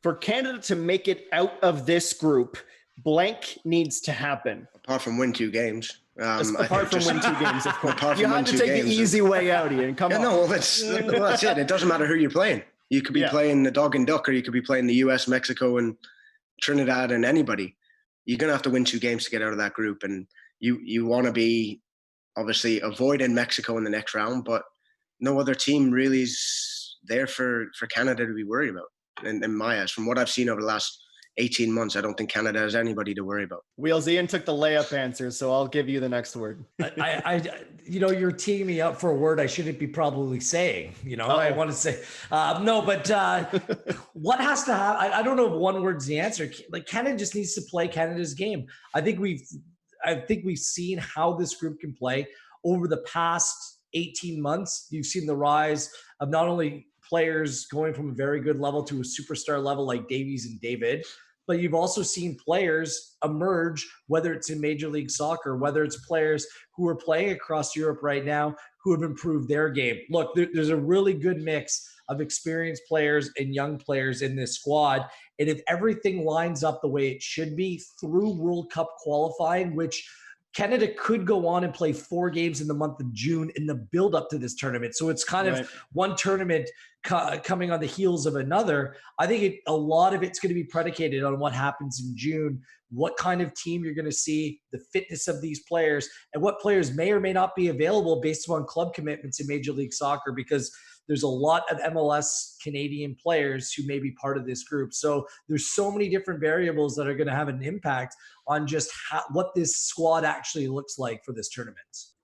For Canada to make it out of this group, blank needs to happen. Apart from win 2 games. Apart from win 2 games, of course. Apart from you had to take the easy way out, Ian. Come on. No, well, that's it. It doesn't matter who you're playing. You could be playing the dog and duck, or you could be playing the US, Mexico, and Trinidad, and anybody. You're going to have to win 2 games to get out of that group. And you want to be, obviously, avoiding Mexico in the next round, but no other team really is there for Canada to be worried about. In my eyes, from what I've seen over the last 18 months, I don't think Canada has anybody to worry about. Wheels, Ian took the layup answer, so I'll give you the next word. You're teeing me up for a word I shouldn't be probably saying. I want to say no, but what has to happen? I don't know if one word's the answer. Like, Canada just needs to play Canada's game. I think we've seen how this group can play over the past 18 months. You've seen the rise of not only players going from a very good level to a superstar level like Davies and David, but you've also seen players emerge, whether it's in Major League Soccer, whether it's players who are playing across Europe right now who have improved their game. Look, there's a really good mix of experienced players and young players in this squad. And if everything lines up the way it should be through World Cup qualifying, which Canada could go on and play 4 games in the month of June in the build up to this tournament. So it's kind of one tournament coming on the heels of another. I think a lot of it's going to be predicated on what happens in June, what kind of team you're going to see, the fitness of these players, and what players may or may not be available based on club commitments in Major League Soccer, because there's a lot of MLS Canadian players who may be part of this group. So there's so many different variables that are going to have an impact on just what this squad actually looks like for this tournament.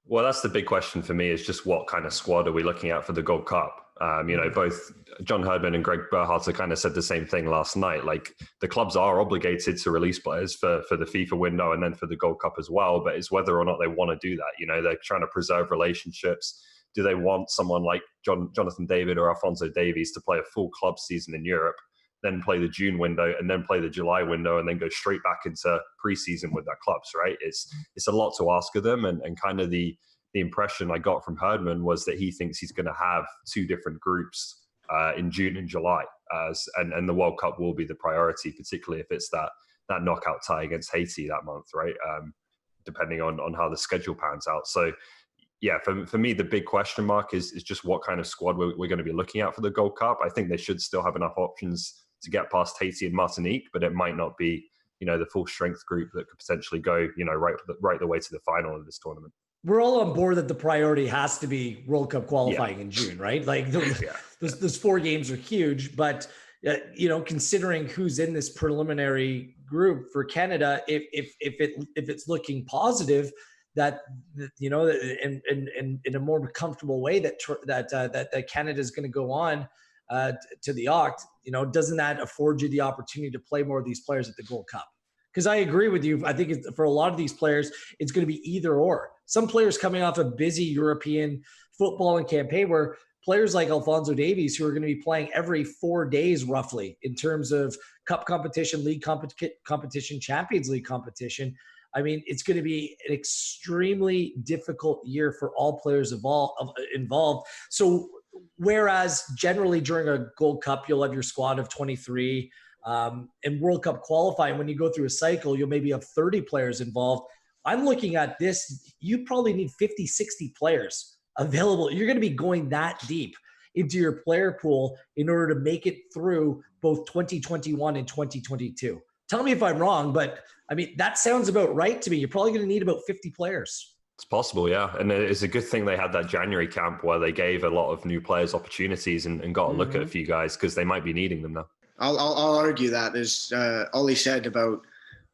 Well, that's the big question for me, is just what kind of squad are we looking at for the Gold Cup? Both John Herdman and Greg Berhalter kind of said the same thing last night. Like, the clubs are obligated to release players for the FIFA window and then for the Gold Cup as well. But it's whether or not they want to do that. They're trying to preserve relationships. Do they want someone like Jonathan David or Alphonso Davies to play a full club season in Europe, then play the June window and then play the July window and then go straight back into preseason with their clubs, right? It's a lot to ask of them. And kind of the impression I got from Herdman was that he thinks he's going to have 2 different groups in June and July. And the World Cup will be the priority, particularly if it's that knockout tie against Haiti that month, right? Depending on how the schedule pans out. So, yeah, for me, the big question mark is just what kind of squad we're going to be looking at for the Gold Cup. I think they should still have enough options to get past Haiti and Martinique, but it might not be, the full strength group that could potentially go, right the way to the final of this tournament. We're all on board that the priority has to be World Cup qualifying in June, right? Like, those 4 games are huge, but considering who's in this preliminary group for Canada, if it's looking positive, that in a more comfortable way that Canada is going to go on to the Oct, doesn't that afford you the opportunity to play more of these players at the Gold Cup? Because I agree with you. I think for a lot of these players, it's going to be either or. Some players coming off a busy European football and campaign, where players like Alphonso Davies, who are going to be playing every 4 days roughly in terms of cup competition, league competition, Champions League competition. I mean, it's going to be an extremely difficult year for all players involved. So whereas generally during a Gold Cup, you'll have your squad of 23, and World Cup qualifying, when you go through a cycle, you'll maybe have 30 players involved. I'm looking at this, you probably need 50, 60 players available. You're going to be going that deep into your player pool in order to make it through both 2021 and 2022. Tell me if I'm wrong, but I mean, that sounds about right to me. You're probably going to need about 50 players. It's possible, yeah. And it's a good thing they had that January camp where they gave a lot of new players opportunities and got a look at a few guys, because they might be needing them now. I'll argue that, as Ollie said, about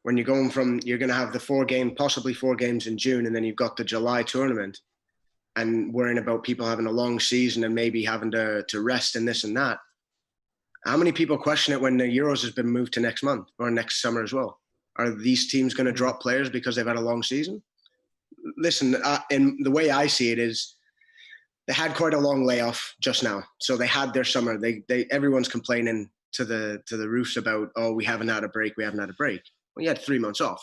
when you're going from, you're going to have the possibly 4 games in June, and then you've got the July tournament, and worrying about people having a long season and maybe having to rest and this and that. How many people question it when the Euros has been moved to next month or next summer as well? Are these teams going to drop players because they've had a long season? Listen, and the way I see it is, they had quite a long layoff just now, so they had their summer. Everyone's complaining to the roofs about, we haven't had a break. Well, you had 3 months off,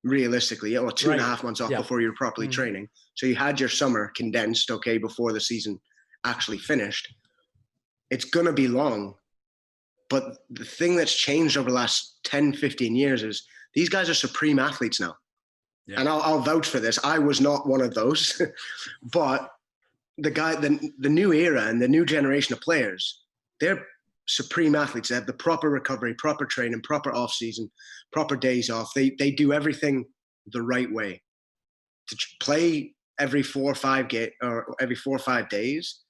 realistically, or 2.5 months off before you're properly training. So you had your summer condensed, before the season actually finished. It's gonna be long. But the thing that's changed over the last 10, 15 years is these guys are supreme athletes now. Yeah. And I'll vouch for this. I was not one of those, but the new era and the new generation of players, they're supreme athletes. They have the proper recovery, proper training, proper off season, proper days off. They do everything the right way. To play every 4 or 5 days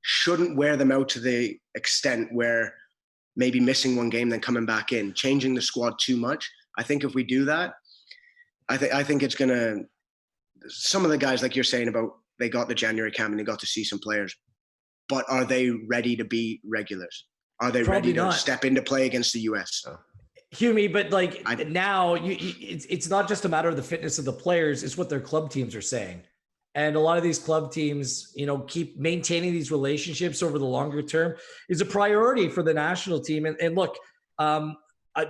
shouldn't wear them out to the extent where maybe missing one game, then coming back in, changing the squad too much. I think if we do that, I think it's going to, some of the guys, like you're saying about, they got the January camp and they got to see some players, but are they ready to be regulars? Are they Probably ready to not. Step into play against the US? Hume, but like now it's not just a matter of the fitness of the players, it's what their club teams are saying. And a lot of these club teams, you know, keep maintaining these relationships over the longer term is a priority for the national team. And look,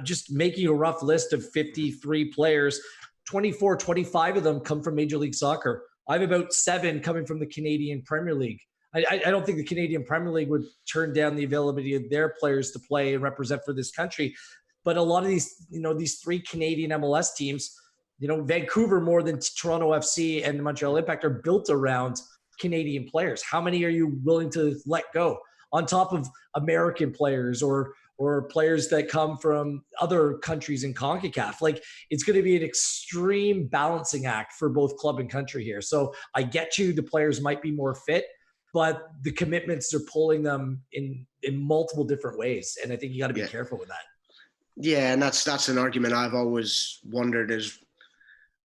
just making a rough list of 53 players, 24, 25 of them come from Major League Soccer. I have about 7 coming from the Canadian Premier League. I don't think the Canadian Premier League would turn down the availability of their players to play and represent for this country. But a lot of these, you know, these 3 Canadian MLS teams, you know, Vancouver more than Toronto FC and the Montreal Impact are built around Canadian players. How many are you willing to let go on top of American players or players that come from other countries in CONCACAF? Like, it's going to be an extreme balancing act for both club and country here. So I get you, the players might be more fit, but the commitments are pulling them in multiple different ways. And I think you got to be careful with that. Yeah, and that's an argument I've always wondered is,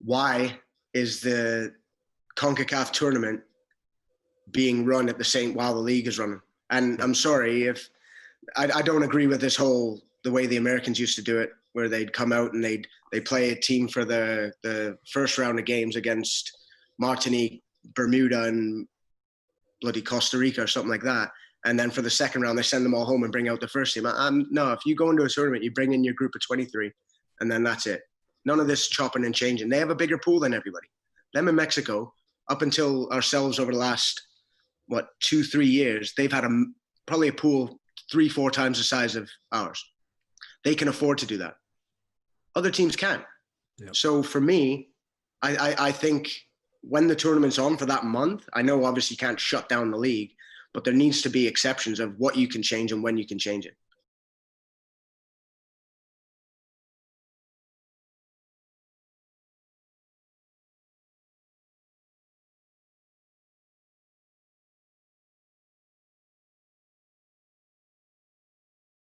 why is the CONCACAF tournament being run at the same while the league is running? And I'm sorry if I don't agree with this whole, the way the Americans used to do it, where they'd come out and they play a team for the first round of games against Martinique, Bermuda, and bloody Costa Rica or something like that. And then for the second round, they send them all home and bring out the first team. No, if you go into a tournament, you bring in your group of 23 and then that's it. None of this chopping and changing. They have a bigger pool than everybody. Them in Mexico, up until ourselves over the last, 2-3 years, they've had probably a pool 3-4 times the size of ours. They can afford to do that. Other teams can't. Yep. So for me, I think when the tournament's on for that month, I know obviously you can't shut down the league, but there needs to be exceptions of what you can change and when you can change it.